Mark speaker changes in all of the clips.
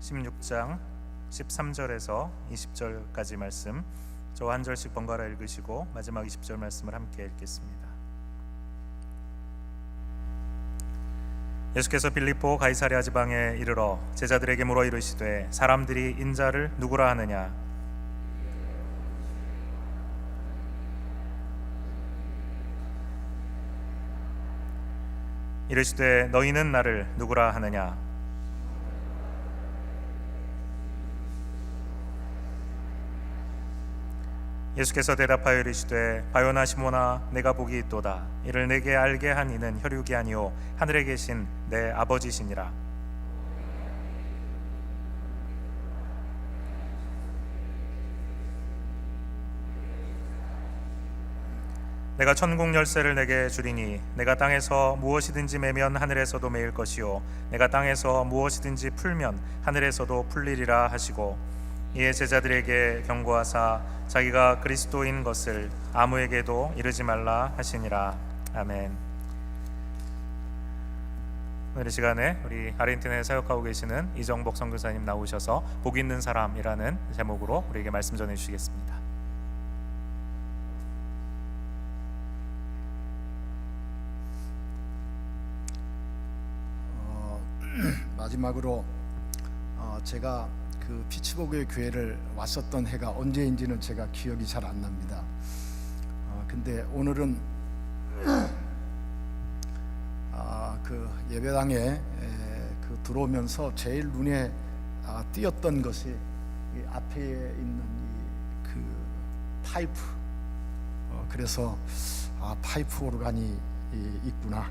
Speaker 1: 16장 13절에서 20절까지 말씀, 저 한 절씩 번갈아 읽으시고 마지막 20절 말씀을 함께 읽겠습니다. 예수께서 빌립보 가이사랴 지방에 이르러 제자들에게 물어 이르시되 사람들이 인자를 누구라 하느냐? 이르시되 너희는 나를 누구라 하느냐? 예수께서 대답하여 이르시되 바요나 시몬아, 내가 복이 있도다. 이를 내게 알게 한 이는 혈육이 아니요 하늘에 계신 내 아버지시니라. 내가 천국 열쇠를 내게 주리니 내가 땅에서 무엇이든지 매면 하늘에서도 매일 것이요 내가 땅에서 무엇이든지 풀면 하늘에서도 풀리리라 하시고, 이에 제자들에게 경고하사 자기가 그리스도인 것을 아무에게도 이르지 말라 하시니라. 아멘. 오늘 이 시간에 우리 아르헨티나에 사역하고 계시는 이정복 선교사님 나오셔서 복 있는 사람이라는 제목으로 우리에게 말씀 전해 주시겠습니다.
Speaker 2: 마지막으로 제가 그 피츠버그의 교회를 왔었던 해가 언제인지는 제가 기억이 잘 안 납니다. 근데 오늘은 그 예배당에 그 들어오면서 제일 눈에 띄었던 것이 이 앞에 있는 이 그 파이프. 그래서 파이프 오르간이 있구나.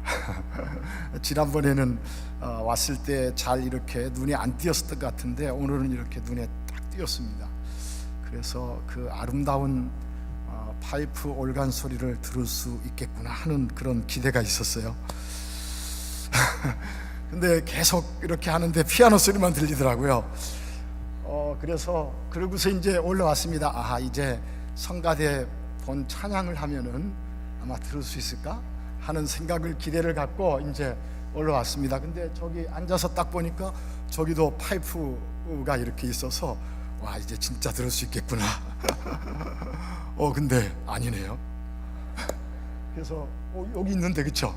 Speaker 2: 지난번에는 왔을 때 잘 이렇게 눈에 안 띄었을 것 같은데 오늘은 이렇게 눈에 딱 띄었습니다. 그래서 그 아름다운 파이프 올간 소리를 들을 수 있겠구나 하는 그런 기대가 있었어요. 근데 계속 이렇게 하는데 피아노 소리만 들리더라고요. 그래서 그러고서 이제 올라왔습니다. 이제 성가대 본 찬양을 하면은 아마 들을 수 있을까 하는 생각을, 기대를 갖고 이제 올라왔습니다. 근데 저기 앉아서 딱 보니까 저기도 파이프가 이렇게 있어서 와, 이제 진짜 들을 수 있겠구나. 근데 아니네요. 그래서 여기 있는데, 그쵸?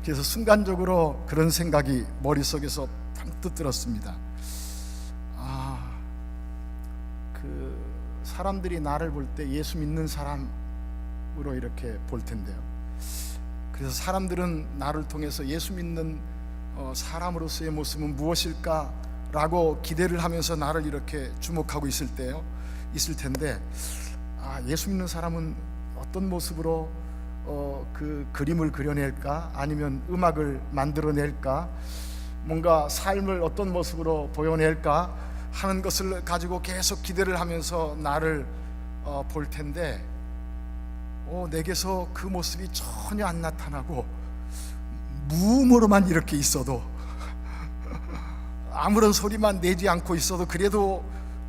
Speaker 2: 그래서 순간적으로 그런 생각이 머릿속에서 방뜩 들었습니다. 그 사람들이 나를 볼 때 예수 믿는 사람으로 이렇게 볼 텐데요. 그래서 사람들은 나를 통해서 예수 믿는 사람으로서의 모습은 무엇일까라고 기대를 하면서 나를 이렇게 주목하고 있을 텐데, 예수 믿는 사람은 어떤 모습으로 그 그림을 그려낼까, 아니면 음악을 만들어낼까, 뭔가 삶을 어떤 모습으로 보여낼까 하는 것을 가지고 계속 기대를 하면서 나를 볼 텐데, 내게서 그 모습이 전혀 안 나타나고 무음으로만 이렇게 있어도, 아무런 소리만 내지 않고 있어도 그래도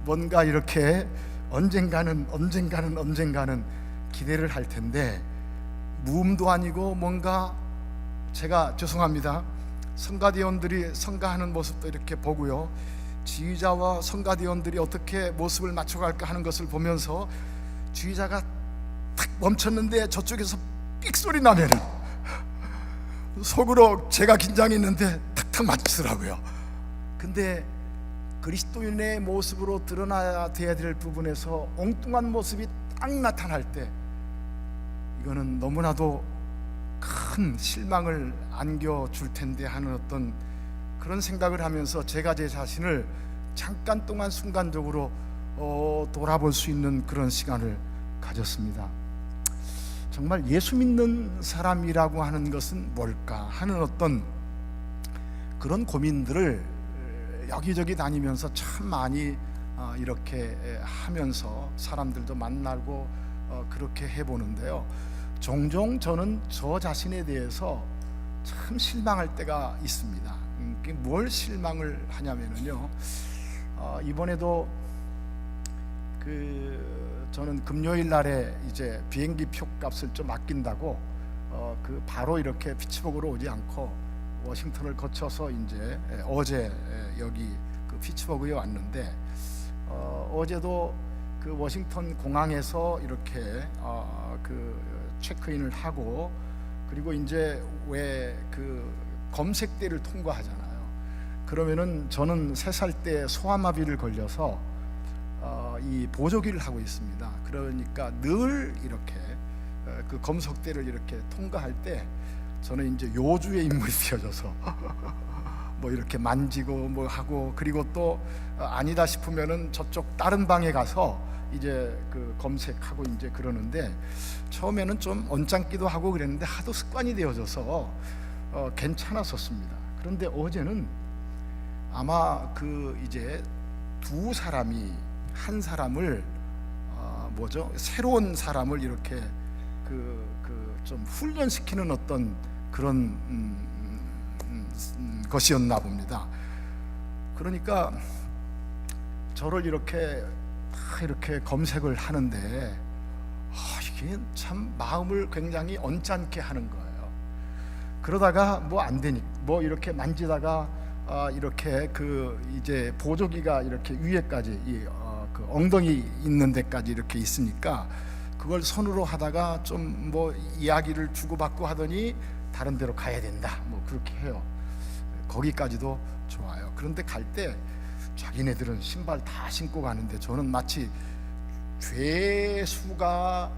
Speaker 2: 뭔가 이렇게 언젠가는 기대를 할 텐데, 무음도 아니고 뭔가, 제가 죄송합니다, 성가대원들이 성가하는 모습도 이렇게 보고요, 지휘자와 성가대원들이 어떻게 모습을 맞춰갈까 하는 것을 보면서 지휘자가 탁 멈췄는데 저쪽에서 삑 소리 나면은 속으로 제가 긴장했는데 탁탁 맞추더라고요. 근데 그리스도인의 모습으로 드러나야 돼야 될 부분에서 엉뚱한 모습이 딱 나타날 때, 이거는 너무나도 큰 실망을 안겨줄 텐데 하는 어떤 그런 생각을 하면서 제가 제 자신을 잠깐 동안 순간적으로 돌아볼 수 있는 그런 시간을 가졌습니다. 정말 예수 믿는 사람이라고 하는 것은 뭘까 하는 어떤 그런 고민들을 여기저기 다니면서 참 많이 이렇게 하면서 사람들도 만나고 그렇게 해보는데요, 종종 저는 저 자신에 대해서 참 실망할 때가 있습니다. 뭘 실망을 하냐면요, 이번에도 저는 금요일 날에 이제 비행기 표 값을 좀 아낀다고 바로 이렇게 피츠버그로 오지 않고 워싱턴을 거쳐서 이제 어제 여기 그 피츠버그에 왔는데 어제도 그 워싱턴 공항에서 이렇게 그 체크인을 하고 그리고 이제 왜 그 검색대를 통과하잖아요. 그러면은 저는 3살 때 소아마비를 걸려서 이 보조기를 하고 있습니다. 그러니까 늘 이렇게 그 검색대를 이렇게 통과할 때 저는 이제 요주의 인물이 되어져서 뭐 이렇게 만지고 뭐 하고 그리고 또 아니다 싶으면은 저쪽 다른 방에 가서 이제 그 검색하고 이제 그러는데 처음에는 좀 언짢기도 하고 그랬는데 하도 습관이 되어져서 괜찮았었습니다. 그런데 어제는 아마 그 이제 두 사람이 한 사람을 뭐죠? 새로운 사람을 이렇게 그 좀 훈련시키는 어떤 그런 것이었나 봅니다. 그러니까 저를 이렇게 검색을 하는데 이게 참 마음을 굉장히 언짢게 하는 거예요. 그러다가 뭐 안 되니 뭐 이렇게 만지다가 이렇게 그 이제 보조기가 이렇게 위에까지 그 엉덩이 있는 데까지 이렇게 있으니까 그걸 손으로 하다가 좀 뭐 이야기를 주고받고 하더니 다른 데로 가야 된다 뭐 그렇게 해요. 거기까지도 좋아요. 그런데 갈 때 자기네들은 신발 다 신고 가는데 저는 마치 죄수가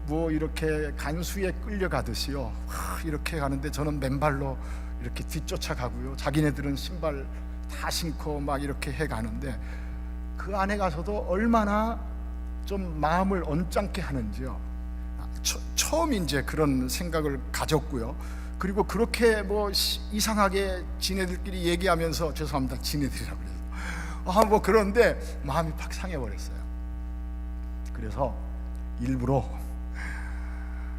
Speaker 2: 뭐 이렇게 간수에 끌려가듯이요 이렇게 가는데 저는 맨발로 이렇게 뒤쫓아 가고요. 자기네들은 신발 다 신고 막 이렇게 해 가는데 그 안에 가서도 얼마나 좀 마음을 언짢게 하는지요. 처음 이제 그런 생각을 가졌고요. 그리고 그렇게 뭐 이상하게 지네들끼리 얘기하면서 죄송합니다 지네들이라고 그래서 뭐 그런데 마음이 팍 상해버렸어요. 그래서 일부러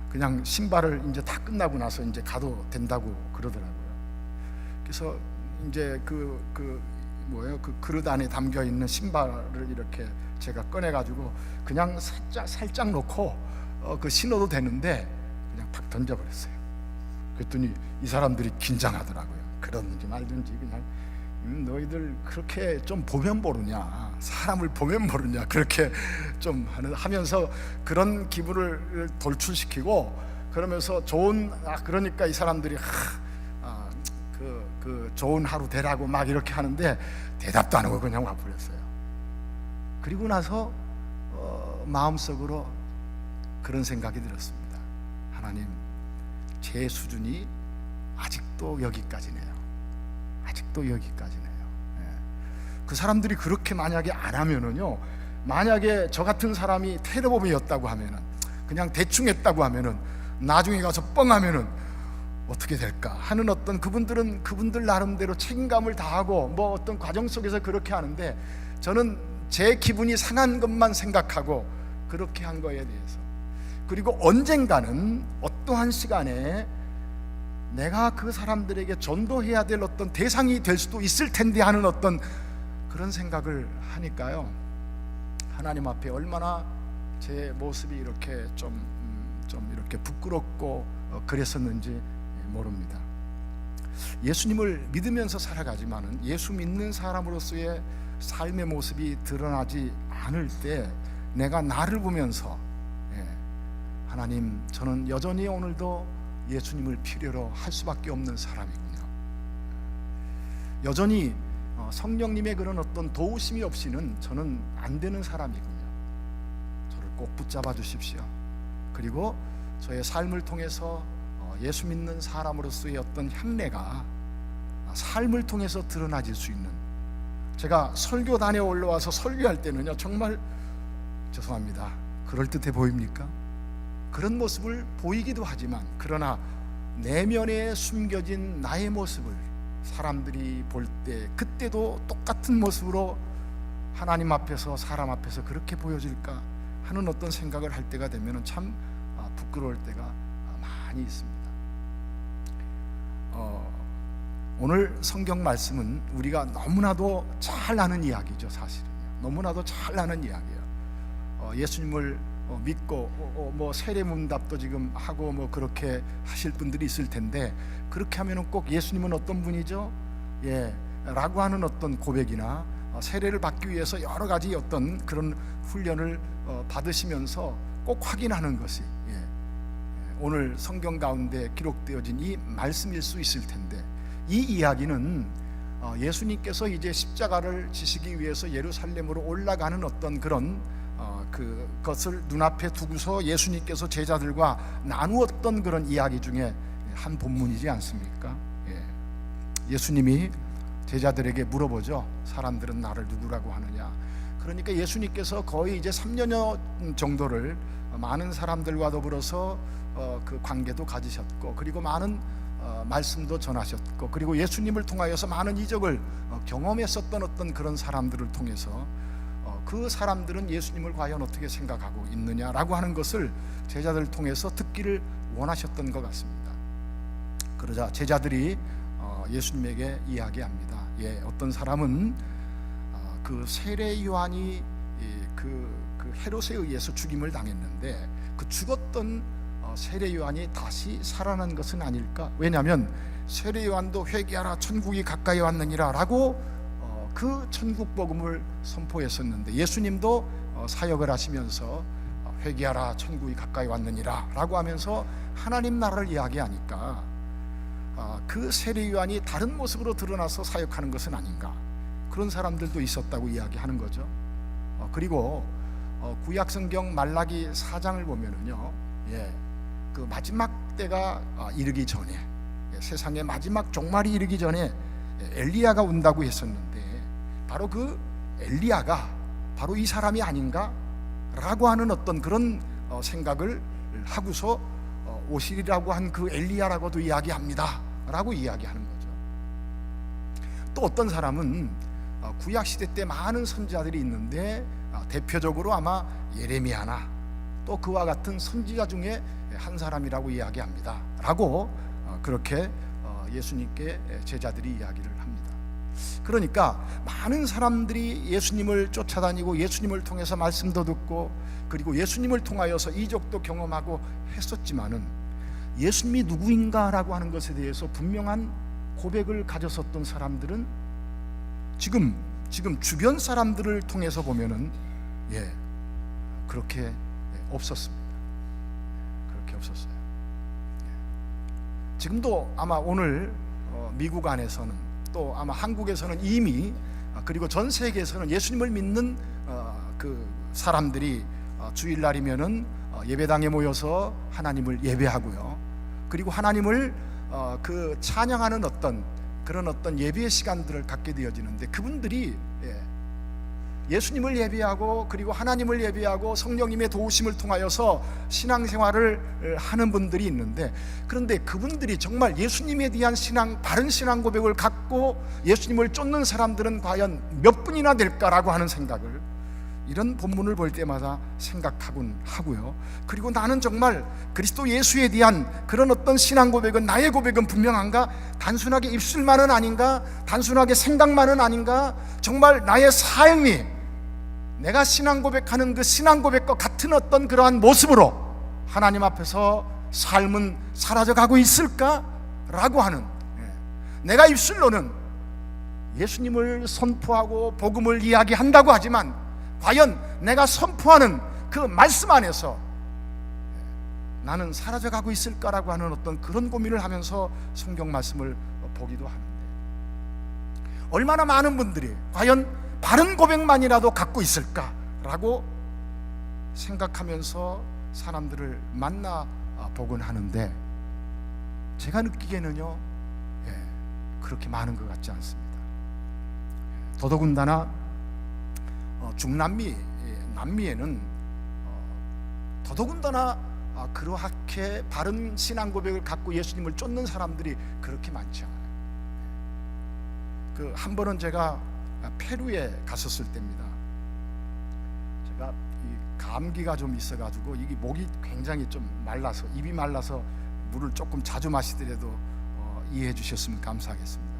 Speaker 2: 그냥 신발을 이제 다 끝나고 나서 이제 가도 된다고 그러더라고요. 그래서 이제 그 그릇 안에 담겨 있는 신발을 이렇게 제가 꺼내 가지고 그냥 살짝 놓고 그 신어도 되는데 그냥 팍 던져버렸어요. 그랬더니 이 사람들이 긴장하더라고요. 그러든지 말든지 그냥 너희들 그렇게 좀 보면 모르냐, 사람을 보면 모르냐 그렇게 좀 하면서 그런 기분을 돌출시키고 그러면서 그러니까 이 사람들이 그 좋은 하루 되라고 막 이렇게 하는데 대답도 안 하고 그냥 와버렸어요. 그리고 나서 마음속으로 그런 생각이 들었습니다. 하나님, 제 수준이 아직도 여기까지네요. 아직도 여기까지네요. 그 사람들이 그렇게 만약에 안 하면은요, 만약에 저 같은 사람이 테러범이었다고 하면은, 그냥 대충 했다고 하면은, 나중에 가서 뻥 하면은 어떻게 될까 하는 어떤 그분들 나름대로 책임감을 다하고 뭐 어떤 과정 속에서 그렇게 하는데, 저는 제 기분이 상한 것만 생각하고 그렇게 한 거에 대해서, 그리고 언젠가는 어떠한 시간에 내가 그 사람들에게 전도해야 될 어떤 대상이 될 수도 있을 텐데 하는 어떤 그런 생각을 하니까요, 하나님 앞에 얼마나 제 모습이 이렇게 좀 이렇게 부끄럽고 그랬었는지 모릅니다. 예수님을 믿으면서 살아가지만은 예수 믿는 사람으로서의 삶의 모습이 드러나지 않을 때 내가 나를 보면서 하나님, 저는 여전히 오늘도 예수님을 필요로 할 수밖에 없는 사람이군요. 여전히 성령님의 그런 어떤 도우심이 없이는 저는 안 되는 사람이군요. 저를 꼭 붙잡아 주십시오. 그리고 저의 삶을 통해서 예수 믿는 사람으로서의 어떤 향례가 삶을 통해서 드러나질 수 있는, 제가 설교단에 올라와서 설교할 때는요, 정말 죄송합니다, 그럴듯해 보입니까? 그런 모습을 보이기도 하지만, 그러나 내면에 숨겨진 나의 모습을 사람들이 볼 때 그때도 똑같은 모습으로 하나님 앞에서 사람 앞에서 그렇게 보여질까 하는 어떤 생각을 할 때가 되면 참 부끄러울 때가 많이 있습니다. 오늘 성경 말씀은 우리가 너무나도 잘 아는 이야기죠. 사실은요, 너무나도 잘 아는 이야기예요. 예수님을 믿고 뭐 세례문답도 지금 하고 뭐 그렇게 하실 분들이 있을 텐데, 그렇게 하면은 꼭 예수님은 어떤 분이죠? 라고 하는 어떤 고백이나 세례를 받기 위해서 여러 가지 어떤 그런 훈련을 받으시면서 꼭 확인하는 것이 오늘 성경 가운데 기록되어진 이 말씀일 수 있을 텐데, 이 이야기는 예수님께서 이제 십자가를 지시기 위해서 예루살렘으로 올라가는 어떤 그런 그것을 눈앞에 두고서 예수님께서 제자들과 나누었던 그런 이야기 중에 한 본문이지 않습니까? 예수님이 제자들에게 물어보죠. 사람들은 나를 누구라고 하느냐. 그러니까 예수님께서 거의 이제 3년여 정도를 많은 사람들과 더불어서 그 관계도 가지셨고, 그리고 많은 말씀도 전하셨고, 그리고 예수님을 통하여서 많은 이적을 경험했었던 어떤 그런 사람들을 통해서 그 사람들은 예수님을 과연 어떻게 생각하고 있느냐라고 하는 것을 제자들을 통해서 듣기를 원하셨던 것 같습니다. 그러자 제자들이 예수님에게 이야기합니다. 어떤 사람은 그 세례 요한이 그 헤롯에 의해서 죽임을 당했는데, 그 죽었던 세례 요한이 다시 살아난 것은 아닐까? 왜냐하면 세례 요한도 회개하라 천국이 가까이 왔느니라 라고 그 천국 복음을 선포했었는데, 예수님도 사역을 하시면서 회개하라 천국이 가까이 왔느니라 라고 하면서 하나님 나라를 이야기하니까 그 세례 요한이 다른 모습으로 드러나서 사역하는 것은 아닌가, 그런 사람들도 있었다고 이야기하는 거죠. 그리고 구약 성경 말라기 4장을 보면은요, 그 마지막 때가 이르기 전에, 세상의 마지막 종말이 이르기 전에 엘리야가 온다고 했었는데, 바로 그 엘리야가 바로 이 사람이 아닌가라고 하는 어떤 그런 생각을 하고서 오시리라고 한 그 엘리야라고도 이야기합니다 라고 이야기하는 거죠. 또 어떤 사람은 구약 시대 때 많은 선지자들이 있는데 대표적으로 아마 예레미야나 또 그와 같은 선지자 중에 한 사람이라고 이야기합니다 라고 그렇게 예수님께 제자들이 이야기를 합니다. 그러니까 많은 사람들이 예수님을 쫓아다니고 예수님을 통해서 말씀도 듣고, 그리고 예수님을 통하여서 이적도 경험하고 했었지만은 예수님이 누구인가라고 하는 것에 대해서 분명한 고백을 가졌었던 사람들은 지금 주변 사람들을 통해서 보면은 그렇게 없었습니다. 그렇게 없었어요. 지금도 아마 오늘 미국 안에서는, 또 아마 한국에서는 이미, 그리고 전 세계에서는 예수님을 믿는 그 사람들이 주일날이면은 예배당에 모여서 하나님을 예배하고요, 그리고 하나님을 그 찬양하는 그런 어떤 예배의 시간들을 갖게 되어지는데, 그분들이 예수님을 예배하고 그리고 하나님을 예배하고 성령님의 도우심을 통하여서 신앙생활을 하는 분들이 있는데, 그런데 그분들이 정말 예수님에 대한 바른 신앙 고백을 갖고 예수님을 쫓는 사람들은 과연 몇 분이나 될까라고 하는 생각을 이런 본문을 볼 때마다 생각하곤 하고요. 그리고 나는 정말 그리스도 예수에 대한 그런 어떤 신앙 고백은, 나의 고백은 분명한가? 단순하게 입술만은 아닌가? 단순하게 생각만은 아닌가? 정말 나의 삶이 내가 신앙 고백하는 그 신앙 고백과 같은 어떤 그러한 모습으로 하나님 앞에서 삶은 사라져가고 있을까? 라고 하는, 내가 입술로는 예수님을 선포하고 복음을 이야기한다고 하지만 과연 내가 선포하는 그 말씀 안에서 나는 사라져가고 있을까라고 하는 어떤 그런 고민을 하면서 성경 말씀을 보기도 하는데, 얼마나 많은 분들이 과연 바른 고백만이라도 갖고 있을까라고 생각하면서 사람들을 만나 보곤 하는데, 제가 느끼기에는요, 그렇게 많은 것 같지 않습니다. 더더군다나 남미에는 더더군다나 그렇게 바른 신앙 고백을 갖고 예수님을 쫓는 사람들이 그렇게 많지 않아요. 한 번은 제가 페루에 갔었을 때입니다. 제가 이 감기가 좀 있어가지고 이게 목이 굉장히 좀 말라서, 입이 말라서 물을 조금 자주 마시더라도 이해해 주셨으면 감사하겠습니다.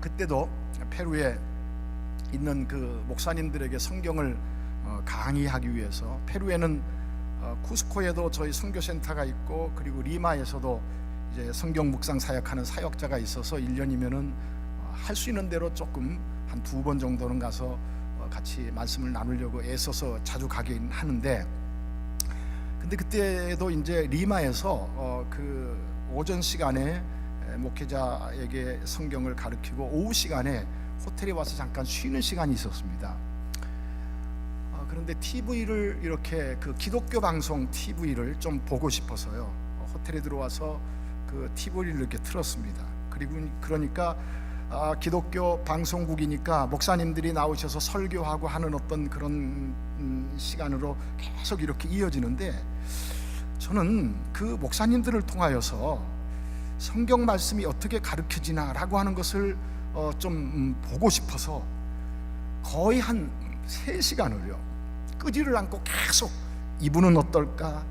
Speaker 2: 그때도 페루에 있는 그 목사님들에게 성경을 강의하기 위해서 페루에는 쿠스코에도 저희 선교센터가 있고, 그리고 리마에서도 이제 성경 묵상 사역하는 사역자가 있어서 1년이면은 할 수 있는 대로 조금 한 2번 정도는 가서 같이 말씀을 나누려고 애써서 자주 가긴 하는데, 근데 그때도 이제 리마에서 그 오전 시간에 목회자에게 성경을 가르치고 오후 시간에 호텔에 와서 잠깐 쉬는 시간이 있었습니다. 그런데 TV를 이렇게 그 기독교 방송 TV를 좀 보고 싶어서요, 호텔에 들어와서 그 TV를 이렇게 틀었습니다. 그리고 그러니까 기독교 방송국이니까 목사님들이 나오셔서 설교하고 하는 어떤 그런 시간으로 계속 이렇게 이어지는데, 저는 그 목사님들을 통하여서 성경 말씀이 어떻게 가르쳐지나라고 하는 것을 좀 보고 싶어서 거의 한 3시간을요 끄지를 않고 계속 이분은 어떨까,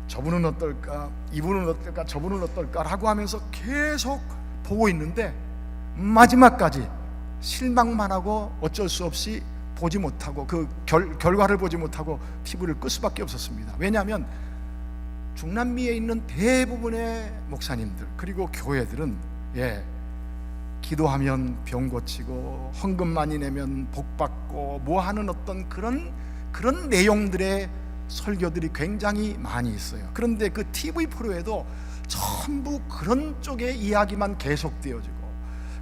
Speaker 2: 저분은 어떨까, 이분은 어떨까, 저분은 어떨까라고 하면서 계속 보고 있는데, 마지막까지 실망만 하고 어쩔 수 없이 보지 못하고 그 결과를 보지 못하고 TV를 끌 수밖에 없었습니다. 왜냐하면 중남미에 있는 대부분의 목사님들 그리고 교회들은 기도하면 병 고치고 헌금 많이 내면 복 받고 뭐 하는 어떤 그런 내용들의 설교들이 굉장히 많이 있어요. 그런데 그 TV 프로에도 전부 그런 쪽의 이야기만 계속되어지고,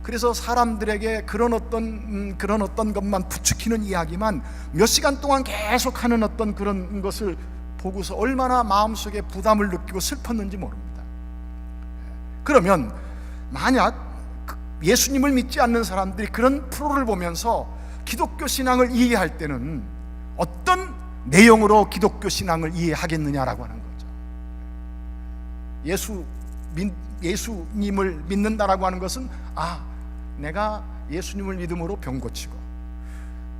Speaker 2: 그래서 사람들에게 그런 어떤 것만 부추기는 이야기만 몇 시간 동안 계속하는 어떤 그런 것을 보고서 얼마나 마음속에 부담을 느끼고 슬펐는지 모릅니다. 그러면 만약 예수님을 믿지 않는 사람들이 그런 프로를 보면서 기독교 신앙을 이해할 때는 어떤 내용으로 기독교 신앙을 이해하겠느냐라고 하는 거죠. 예수님을 믿는다라고 하는 것은 내가 예수님을 믿음으로 병 고치고,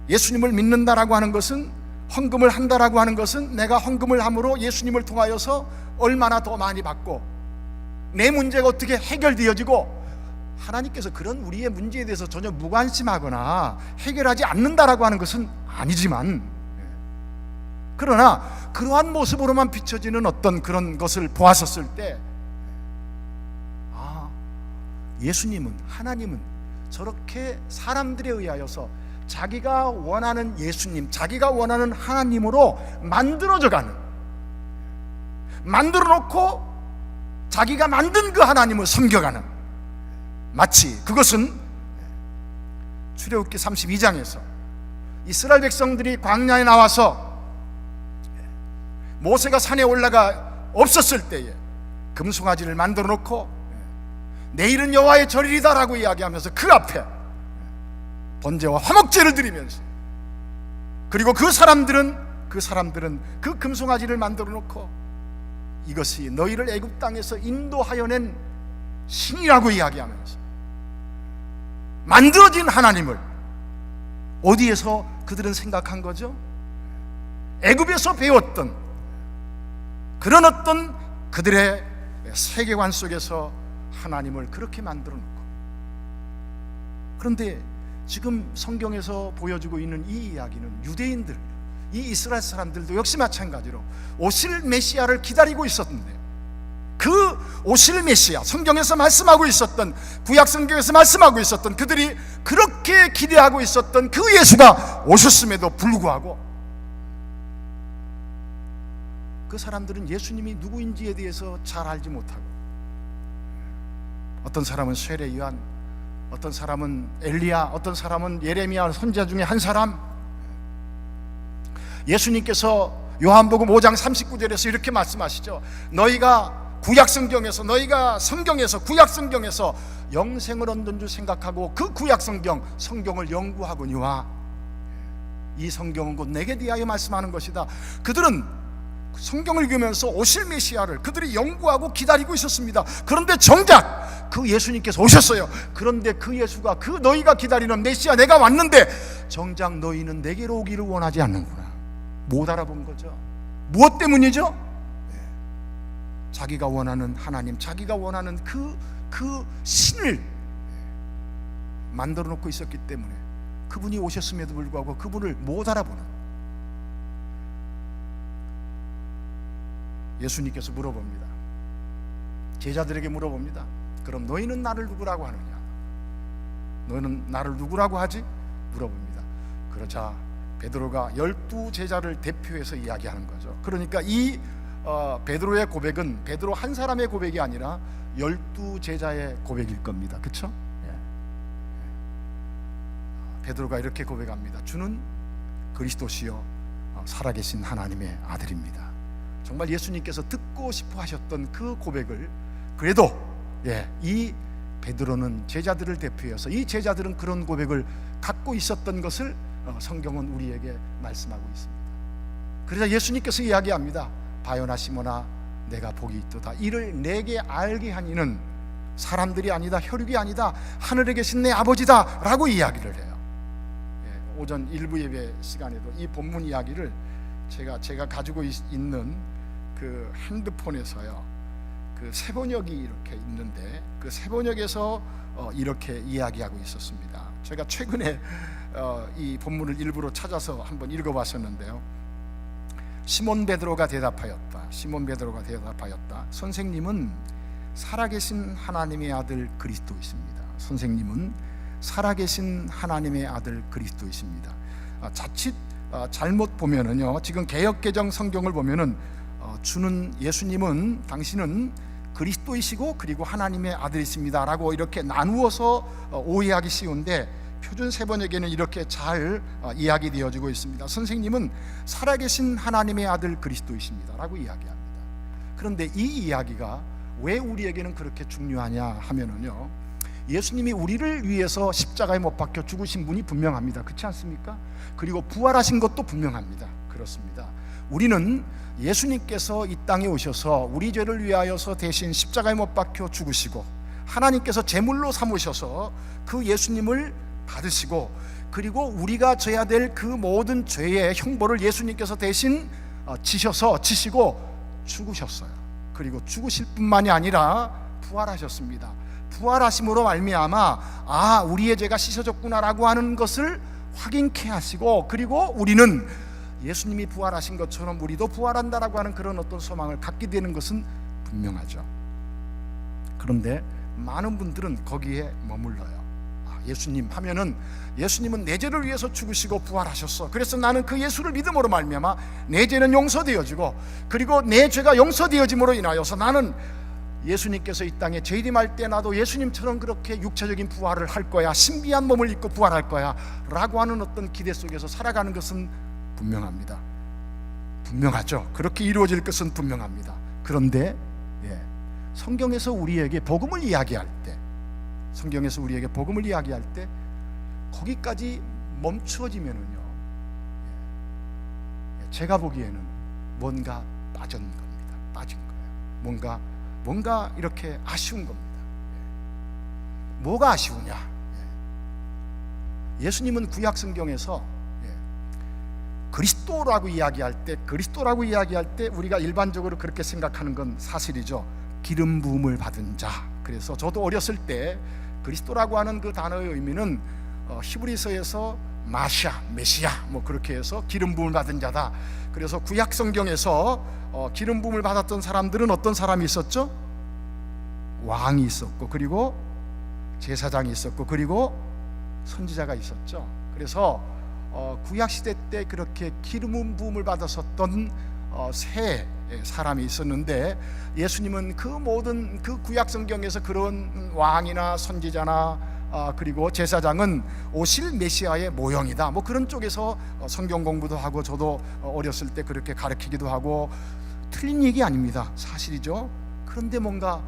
Speaker 2: 예수님을 믿는다라고 하는 것은, 헌금을 한다라고 하는 것은 내가 헌금을 함으로 예수님을 통하여서 얼마나 더 많이 받고 내 문제가 어떻게 해결되어지고, 하나님께서 그런 우리의 문제에 대해서 전혀 무관심하거나 해결하지 않는다라고 하는 것은 아니지만, 그러나 그러한 모습으로만 비춰지는 어떤 그런 것을 보았었을 때, 예수님은, 하나님은 저렇게 사람들에 의하여서 자기가 원하는 예수님, 자기가 원하는 하나님으로 만들어져가는, 만들어 놓고 자기가 만든 그 하나님을 섬겨가는, 마치 그것은 출애굽기 32장에서 이스라엘 백성들이 광야에 나와서 모세가 산에 올라가 없었을 때에 금송아지를 만들어 놓고 내일은 여호와의 절일이다라고 이야기하면서 그 앞에 번제와 화목제를 드리면서, 그리고 그 사람들은 그 금송아지를 만들어 놓고 이것이 너희를 애굽 땅에서 인도하여 낸 신이라고 이야기하면서 만들어진 하나님을 어디에서 그들은 생각한 거죠? 애굽에서 배웠던 그런 어떤 그들의 세계관 속에서 하나님을 그렇게 만들어 놓고, 그런데 지금 성경에서 보여주고 있는 이 이야기는 유대인들, 이 이스라엘 사람들도 역시 마찬가지로 오실 메시아를 기다리고 있었는데, 그 오실 메시아, 성경에서 말씀하고 있었던, 구약 성경에서 말씀하고 있었던, 그들이 그렇게 기대하고 있었던 그 예수가 오셨음에도 불구하고 그 사람들은 예수님이 누구인지에 대해서 잘 알지 못하고, 어떤 사람은 세례 요한, 어떤 사람은 엘리야, 어떤 사람은 예레미야 선지자 중에 한 사람. 예수님께서 요한복음 5장 39절에서 이렇게 말씀하시죠. 너희가 구약 성경에서, 너희가 성경에서, 구약 성경에서 영생을 얻는 줄 생각하고 그 구약 성경을 연구하거니와 이 성경은 곧 내게 대하여 말씀하는 것이다. 그들은 성경을 읽으면서 오실 메시아를 그들이 연구하고 기다리고 있었습니다. 그런데 정작 그 예수님께서 오셨어요. 그런데 그 예수가, 그 너희가 기다리는 메시아, 내가 왔는데 정작 너희는 내게로 오기를 원하지 않는구나. 못 알아본 거죠. 무엇 때문이죠? 자기가 원하는 하나님, 자기가 원하는 그 신을 만들어 놓고 있었기 때문에 그분이 오셨음에도 불구하고 그분을 못 알아보는, 예수님께서 물어봅니다. 제자들에게 물어봅니다. 그럼 너희는 나를 누구라고 하느냐? 너희는 나를 누구라고 하지? 물어봅니다. 그러자 베드로가 12제자를 대표해서 이야기하는 거죠. 그러니까 이 베드로의 고백은 베드로 한 사람의 고백이 아니라 12제자의 고백일 겁니다. 그렇죠? 베드로가 이렇게 고백합니다. 주는 그리스도시요 살아계신 하나님의 아들입니다. 정말 예수님께서 듣고 싶어 하셨던 그 고백을, 그래도 이 베드로는 제자들을 대표해서, 이 제자들은 그런 고백을 갖고 있었던 것을 성경은 우리에게 말씀하고 있습니다. 그러자 예수님께서 이야기합니다. 바요나 시몬아, 내가 복이 있도다. 이를 내게 알게 한 이는 사람들이 아니다, 혈육이 아니다, 하늘에 계신 내 아버지다 라고 이야기를 해요. 오전 일부 예배 시간에도 이 본문 이야기를 제가 가지고 있는 그 핸드폰에서요, 그 세번역이 이렇게 있는데 그 세번역에서 이렇게 이야기하고 있었습니다. 제가 최근에 이 본문을 일부러 찾아서 한번 읽어봤었는데요. 시몬 베드로가 대답하였다. 시몬 베드로가 대답하였다. 선생님은 살아계신 하나님의 아들 그리스도이십니다. 선생님은 살아계신 하나님의 아들 그리스도이십니다. 자칫 잘못 보면은요, 지금 개역개정 성경을 보면은 주는 예수님은, 당신은 그리스도이시고 그리고 하나님의 아들이십니다 라고 이렇게 나누어서 오해하기 쉬운데, 표준 세번역에는 이렇게 잘 이야기되어지고 있습니다. 선생님은 살아계신 하나님의 아들 그리스도이십니다 라고 이야기합니다. 그런데 이 이야기가 왜 우리에게는 그렇게 중요하냐 하면은요, 예수님이 우리를 위해서 십자가에 못 박혀 죽으신 분이 분명합니다. 그렇지 않습니까? 그리고 부활하신 것도 분명합니다. 그렇습니다. 우리는 예수님께서 이 땅에 오셔서 우리 죄를 위하여서 대신 십자가에 못 박혀 죽으시고, 하나님께서 제물로 삼으셔서 그 예수님을 받으시고, 그리고 우리가 져야 될 그 모든 죄의 형벌을 예수님께서 대신 지시고 죽으셨어요. 그리고 죽으실 뿐만이 아니라 부활하셨습니다. 부활하심으로 말미암아 우리의 죄가 씻어졌구나라고 하는 것을 확인케 하시고, 그리고 우리는 예수님이 부활하신 것처럼 우리도 부활한다라고 하는 그런 어떤 소망을 갖게 되는 것은 분명하죠. 그런데 많은 분들은 거기에 머물러요. 예수님 하면은, 예수님은 내 죄를 위해서 죽으시고 부활하셨어. 그래서 나는 그 예수를 믿음으로 말미암아 내 죄는 용서되어지고, 그리고 내 죄가 용서되어짐으로 인하여서 나는 예수님께서 이 땅에 재림할 때 나도 예수님처럼 그렇게 육체적인 부활을 할 거야, 신비한 몸을 입고 부활할 거야 라고 하는 어떤 기대 속에서 살아가는 것은 분명합니다. 분명하죠. 그렇게 이루어질 것은 분명합니다. 그런데 성경에서 우리에게 복음을 이야기할 때, 거기까지 멈추어지면은요, 제가 보기에는 뭔가 빠진 거예요. 뭔가 이렇게 아쉬운 겁니다. 뭐가 아쉬우냐? 예수님은 구약 성경에서 그리스도라고 이야기할 때 우리가 일반적으로 그렇게 생각하는 건 사실이죠. 기름 부음을 받은 자. 그래서 저도 어렸을 때 그리스도라고 하는 그 단어의 의미는 히브리서에서 메시아 뭐 그렇게 해서 기름 부음을 받은 자다. 그래서 구약 성경에서 기름 부음을 받았던 사람들은 어떤 사람이 있었죠? 왕이 있었고, 그리고 제사장이 있었고, 그리고 선지자가 있었죠. 그래서 구약 시대 때 그렇게 기름 부음을 받았었던 세 사람이 있었는데, 예수님은 그 모든 그 구약 성경에서 그런 왕이나 선지자나 그리고 제사장은 오실 메시아의 모형이다, 뭐 그런 쪽에서 성경 공부도 하고, 저도 어렸을 때 그렇게 가르치기도 하고, 틀린 얘기 아닙니다. 사실이죠. 그런데 뭔가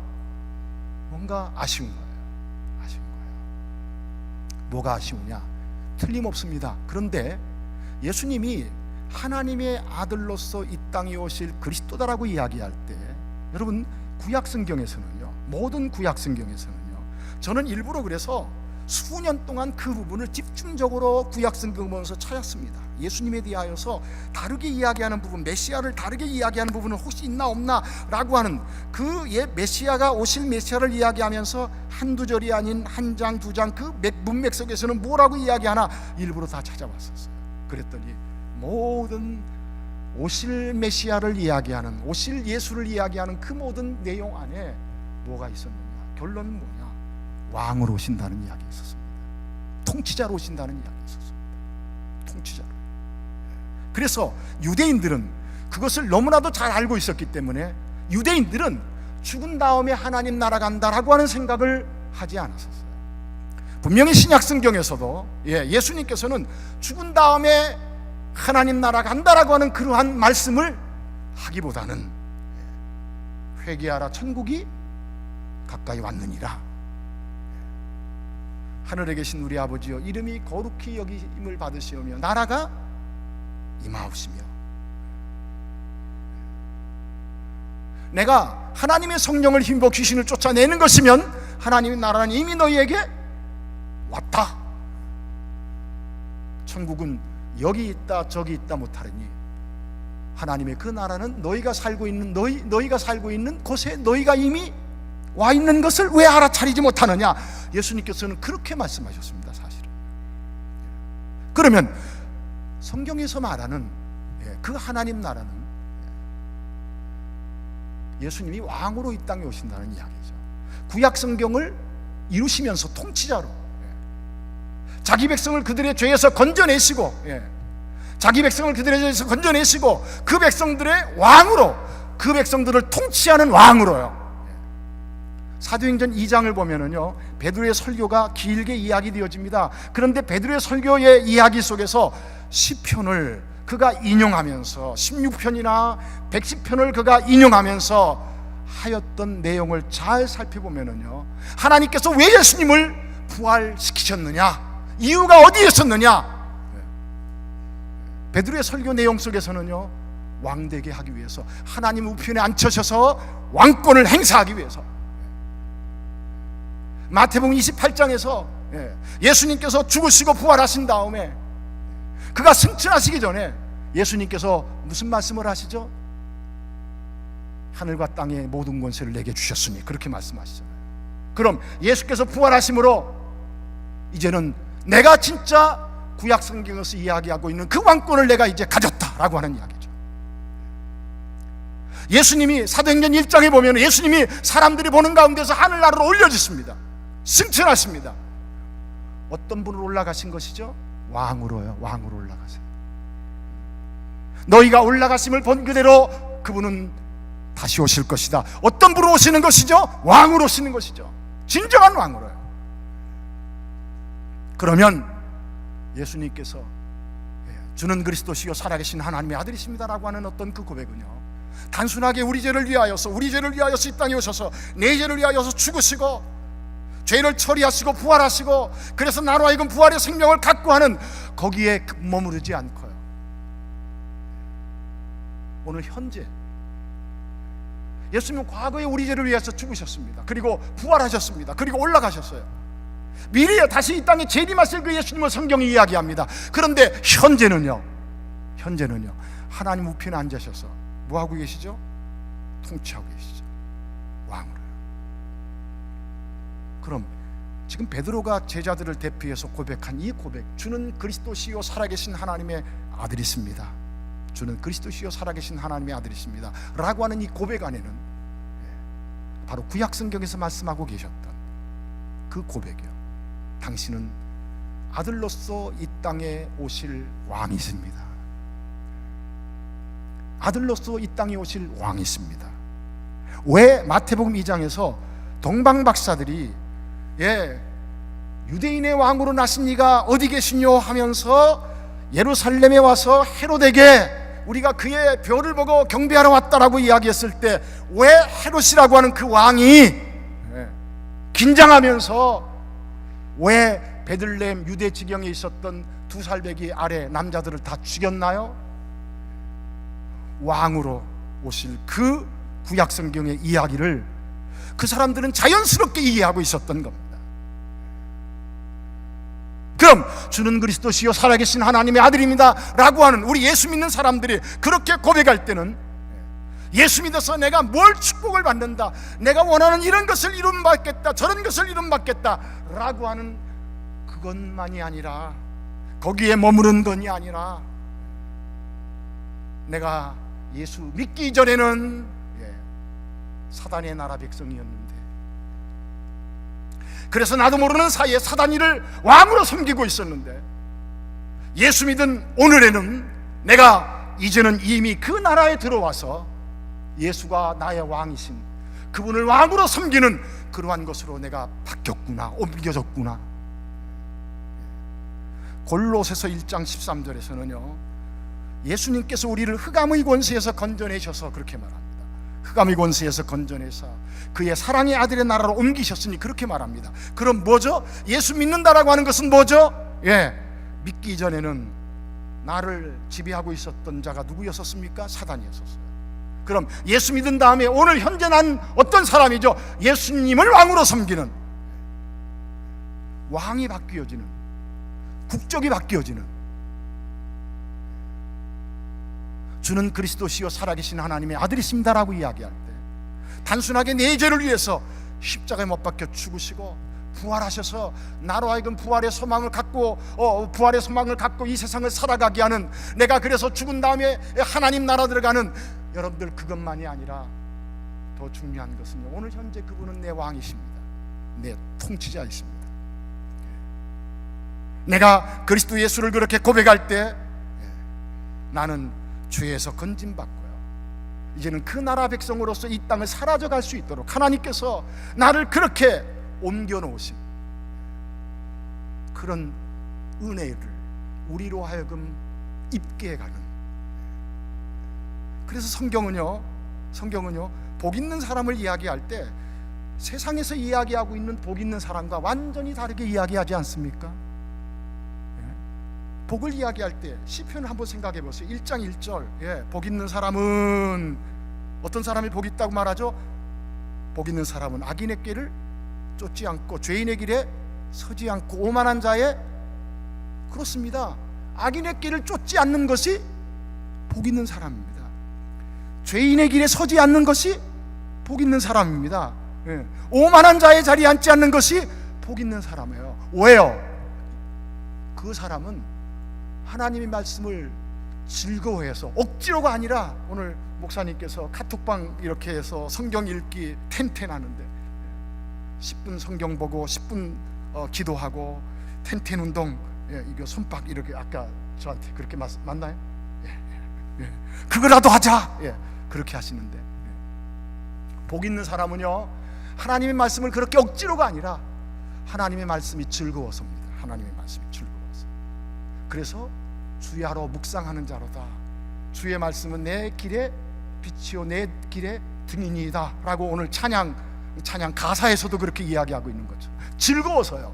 Speaker 2: 아쉬운 거예요. 뭐가 아쉬우냐? 틀림없습니다. 그런데 예수님이 하나님의 아들로서 이 땅에 오실 그리스도다라고 이야기할 때, 여러분 구약 성경에서는요, 모든 구약 성경에서는요, 저는 일부러 그래서 수년 동안 그 부분을 집중적으로 구약성경 보면서 찾았습니다. 예수님에 대하여서 다르게 이야기하는 부분, 메시아를 다르게 이야기하는 부분은 혹시 있나 없나 라고 하는 그 메시아가 오실 메시아를 이야기하면서 한두 절이 아닌 한 장, 두 장 그 문맥 속에서는 뭐라고 이야기하나 일부러 다 찾아봤었어요. 그랬더니 모든 오실 메시아를 이야기하는, 오실 예수를 이야기하는 그 모든 내용 안에 뭐가 있었느냐? 결론은 뭐냐? 왕으로 오신다는 이야기가 있었습니다. 통치자로 오신다는 이야기가 있었습니다. 통치자로. 그래서 유대인들은 그것을 너무나도 잘 알고 있었기 때문에 유대인들은 죽은 다음에 하나님 나라 간다라고 하는 생각을 하지 않았었어요. 분명히 신약 성경에서도 예수님께서는 죽은 다음에 하나님 나라 간다라고 하는 그러한 말씀을 하기보다는 회개하라, 천국이 가까이 왔느니라. 하늘에 계신 우리 아버지여, 이름이 거룩히 여김을 받으시오며 나라가 임하옵시며. 내가 하나님의 성령을 힘입어 귀신을 쫓아내는 것이면 하나님의 나라는 이미 너희에게 왔다. 천국은 여기 있다 저기 있다 못하리니 하나님의 그 나라는 너희가 살고 있는 너희가 살고 있는 곳에 너희가 이미 와 있는 것을 왜 알아차리지 못하느냐? 예수님께서는 그렇게 말씀하셨습니다. 사실은. 그러면 성경에서 말하는 그 하나님 나라는 예수님이 왕으로 이 땅에 오신다는 이야기죠. 구약 성경을 이루시면서 통치자로 자기 백성을 그들의 죄에서 건져내시고, 자기 백성을 그들의 죄에서 건져내시고 그 백성들의 왕으로, 그 백성들을 통치하는 왕으로요. 사도행전 2장을 보면은요, 베드로의 설교가 길게 이야기되어집니다. 그런데 베드로의 설교의 이야기 속에서 시편을 그가 인용하면서 16편이나 110편을 그가 인용하면서 하였던 내용을 잘 살펴보면은요, 하나님께서 왜 예수님을 부활시키셨느냐, 이유가 어디에 있었느냐, 베드로의 설교 내용 속에서는요, 왕되게 하기 위해서, 하나님 우편에 앉혀셔서 왕권을 행사하기 위해서. 마태복음 28장에서 예수님께서 죽으시고 부활하신 다음에 그가 승천하시기 전에 예수님께서 무슨 말씀을 하시죠? 하늘과 땅의 모든 권세를 내게 주셨으니, 그렇게 말씀하시잖아요. 그럼 예수께서 부활하심으로 이제는 내가 진짜 구약 성경에서 이야기하고 있는 그 왕권을 내가 이제 가졌다라고 하는 이야기죠. 예수님이 사도행전 1장에 보면 예수님이 사람들이 보는 가운데서 하늘나라로 올려주십니다. 승천하십니다. 어떤 분으로 올라가신 것이죠? 왕으로요. 왕으로 올라가세요. 너희가 올라가심을 본 그대로 그분은 다시 오실 것이다. 어떤 분으로 오시는 것이죠? 왕으로 오시는 것이죠. 진정한 왕으로요. 그러면 예수님께서 주는 그리스도시요 살아계신 하나님의 아들이십니다라고 하는 어떤 그 고백은요, 단순하게 우리 죄를 위하여서 이 땅에 오셔서 내 죄를 위하여서 죽으시고 죄를 처리하시고 부활하시고 그래서 나로 하여금 부활의 생명을 갖고 하는 거기에 머무르지 않고요, 오늘 현재 예수님은 과거에 우리 죄를 위해서 죽으셨습니다. 그리고 부활하셨습니다. 그리고 올라가셨어요. 미래에 다시 이 땅에 재림하실 그 예수님을 성경이 이야기합니다. 그런데 현재는요 하나님 우편에 앉으셔서 뭐하고 계시죠? 통치하고 계시죠. 왕으로요. 그럼 지금 베드로가 제자들을 대표해서 고백한 이 고백, 주는 그리스도시요 살아계신 하나님의 아들이십니다, 주는 그리스도시요 살아계신 하나님의 아들이십니다 라고 하는 이 고백 안에는 바로 구약 성경에서 말씀하고 계셨던 그 고백이요, 당신은 아들로서 이 땅에 오실 왕이십니다. 아들로서 이 땅에 오실 왕이십니다. 왜 마태복음 2장에서 동방박사들이 유대인의 왕으로 나신 이가 어디 계시뇨 하면서 예루살렘에 와서 헤롯에게 우리가 그의 별을 보고 경배하러 왔다라고 이야기했을 때 왜 헤롯이라고 하는 그 왕이 긴장하면서 왜 베들레헴 유대 지경에 있었던 두 살배기 아래 남자들을 다 죽였나요? 왕으로 오실 그 구약 성경의 이야기를 그 사람들은 자연스럽게 이해하고 있었던 겁니다. 그럼 주는 그리스도시요 살아계신 하나님의 아들입니다 라고 하는 우리 예수 믿는 사람들이 그렇게 고백할 때는 예수 믿어서 내가 뭘 축복을 받는다, 내가 원하는 이런 것을 이룸받겠다, 저런 것을 이룸받겠다 라고 하는 그것만이 아니라, 거기에 머무른 것이 아니라, 내가 예수 믿기 전에는 사단의 나라 백성이었는데, 그래서 나도 모르는 사이에 사단이를 왕으로 섬기고 있었는데, 예수 믿은 오늘에는 내가 이제는 이미 그 나라에 들어와서 예수가 나의 왕이신 그분을 왕으로 섬기는 그러한 것으로 내가 바뀌었구나, 옮겨졌구나. 골로새서 1장 13절에서는요, 예수님께서 우리를 흑암의 권세에서 건져내셔서 그렇게 말합니다. 흑암의 권세에서 건져내사 그의 사랑의 아들의 나라로 옮기셨으니 그렇게 말합니다. 그럼 뭐죠? 예수 믿는다라고 하는 것은 뭐죠? 믿기 전에는 나를 지배하고 있었던 자가 누구였었습니까? 사단이었었어요. 그럼 예수 믿은 다음에 오늘 현재 난 어떤 사람이죠? 예수님을 왕으로 섬기는, 왕이 바뀌어지는, 국적이 바뀌어지는, 주는 그리스도시요 살아계신 하나님의 아들이십니다라고 이야기할 때, 단순하게 내 죄를 위해서 십자가에 못 박혀 죽으시고 부활하셔서 나로 하여금 부활의 소망을 갖고 이 세상을 살아가게 하는, 내가 그래서 죽은 다음에 하나님 나라 들어가는, 여러분들 그것만이 아니라 더 중요한 것은요, 오늘 현재 그분은 내 왕이십니다. 내 통치자이십니다. 내가 그리스도 예수를 그렇게 고백할 때 나는 죄에서 건짐받고요, 이제는 그 나라 백성으로서 이 땅을 사라져갈 수 있도록 하나님께서 나를 그렇게 옮겨놓으신 그런 은혜를 우리로 하여금 입게 해가는. 그래서 성경은요 복 있는 사람을 이야기할 때 세상에서 이야기하고 있는 복 있는 사람과 완전히 다르게 이야기하지 않습니까? 복을 이야기할 때 시편을 한번 생각해 보세요. 1장 1절, 복 있는 사람은, 어떤 사람이 복 있다고 말하죠? 복 있는 사람은 악인의 길을 쫓지 않고 죄인의 길에 서지 않고 오만한 자의, 그렇습니다, 악인의 길을 쫓지 않는 것이 복 있는 사람입니다. 죄인의 길에 서지 않는 것이 복 있는 사람입니다. 오만한 자의 자리에 앉지 않는 것이 복 있는 사람이에요. 왜요? 그 사람은 하나님의 말씀을 즐거워해서, 억지로가 아니라, 오늘 목사님께서 카톡방 이렇게 해서 성경 읽기 텐텐하는데 10분 성경 보고 10분 기도하고 텐텐 운동, 이거 손박 이렇게 아까 저한테 그렇게 맞나요? 그거라도 하자, 그렇게 하시는데, 복 있는 사람은요, 하나님의 말씀을 그렇게 억지로가 아니라 하나님의 말씀이 즐거워서입니다. 하나님의 말씀이 즐거워서. 그래서 주야로 묵상하는 자로다. 주의 말씀은 내 길의 빛이요 내 길의 등이니이다 라고 오늘 찬양 가사에서도 그렇게 이야기하고 있는 거죠. 즐거워서요.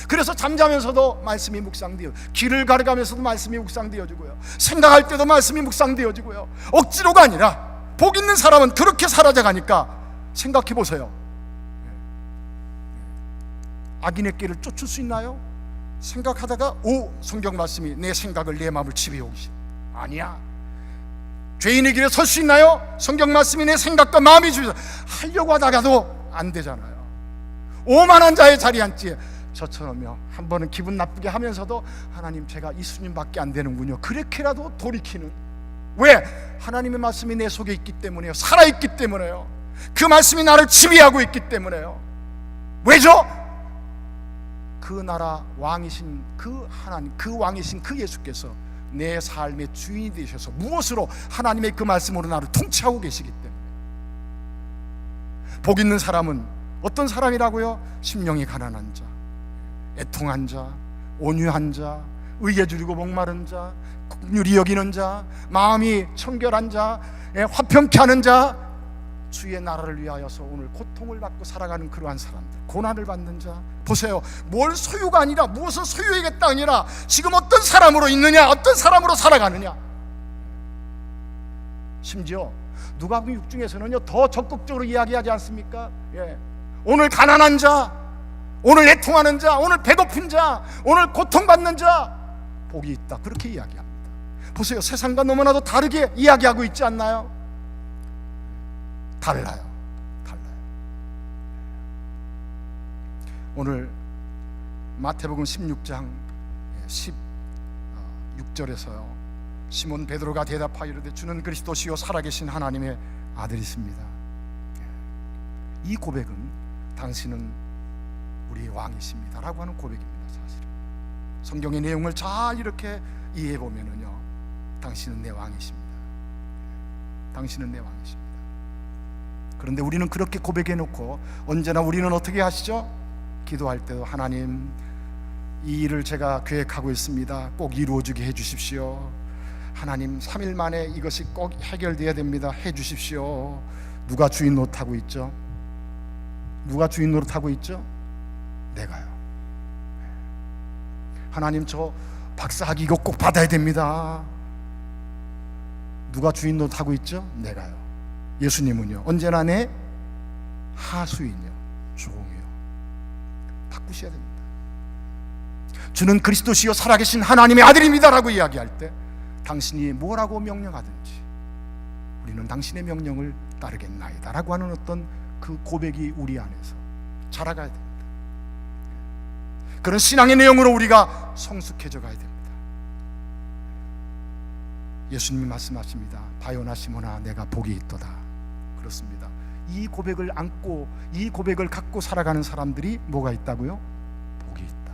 Speaker 2: 그래서 잠자면서도 말씀이 묵상되어, 길을 걸어가면서도 말씀이 묵상되어지고요, 생각할 때도 말씀이 묵상되어지고요, 억지로가 아니라. 복 있는 사람은 그렇게 사라져가니까 생각해 보세요. 악인의 길을 쫓을 수 있나요? 생각하다가 성경 말씀이 내 생각을, 내 마음을 지배하고 있어. 아니야. 죄인의 길에 설 수 있나요? 성경 말씀이 내 생각과 마음이 지배해서 하려고 하다가도 안 되잖아요. 오만한 자의 자리에 앉지. 저처럼요, 한 번은 기분 나쁘게 하면서도 하나님, 제가 이 수준밖에 안 되는군요, 그렇게라도 돌이키는. 왜? 하나님의 말씀이 내 속에 있기 때문에요. 살아있기 때문에요. 그 말씀이 나를 지배하고 있기 때문에요. 왜죠? 그 나라 왕이신 그 하나님, 그 왕이신 그 예수께서 내 삶의 주인이 되셔서 무엇으로? 하나님의 그 말씀으로 나를 통치하고 계시기 때문에. 복 있는 사람은 어떤 사람이라고요? 심령이 가난한 자, 애통한 자, 온유한 자, 의에 줄이고 목마른 자, 긍휼히 여기는 자, 마음이 청결한 자, 화평케 하는 자, 주의 나라를 위하여서 오늘 고통을 받고 살아가는 그러한 사람들, 고난을 받는 자. 보세요, 뭘 소유가 아니라 무엇을 소유하겠다 아니라 지금 어떤 사람으로 있느냐, 어떤 사람으로 살아가느냐. 심지어 누가복음 6중에서는요 더 적극적으로 이야기하지 않습니까? 오늘 가난한 자, 오늘 애통하는 자, 오늘 배고픈 자, 오늘 고통받는 자 복이 있다, 그렇게 이야기합니다. 보세요, 세상과 너무나도 다르게 이야기하고 있지 않나요? 달라요. 오늘 마태복음 16장 16절에서요, 시몬 베드로가 대답하여 이르되 주는 그리스도시요 살아계신 하나님의 아들이십니다. 이 고백은 당신은 우리의 왕이십니다 라고 하는 고백입니다. 사실은 성경의 내용을 잘 이렇게 이해해 보면은요, 당신은 내 왕이십니다. 당신은 내 왕이십니다. 그런데 우리는 그렇게 고백해 놓고 언제나 우리는 어떻게 하시죠? 기도할 때도 하나님, 이 일을 제가 계획하고 있습니다. 꼭 이루어지게 해주십시오. 하나님, 3일 만에 이것이 꼭 해결돼야 됩니다. 해주십시오. 누가 주인 노릇하고 있죠? 누가 주인 노릇하고 있죠? 내가요. 하나님, 저 박사학위 이거 꼭 받아야 됩니다. 누가 주인 노릇하고 있죠? 내가요. 예수님은요, 언제나 내 하수인이요, 종이요. 바꾸셔야 됩니다. 주는 그리스도시요 살아계신 하나님의 아들입니다 라고 이야기할 때 당신이 뭐라고 명령하든지 우리는 당신의 명령을 따르겠나이다 라고 하는 어떤 그 고백이 우리 안에서 자라가야 됩니다. 그런 신앙의 내용으로 우리가 성숙해져 가야 됩니다. 예수님이 말씀하십니다. 바요나 시몬아, 내가 복이 있도다. 그렇습니다. 이 고백을 안고 이 고백을 갖고 살아가는 사람들이 뭐가 있다고요? 복이 있다.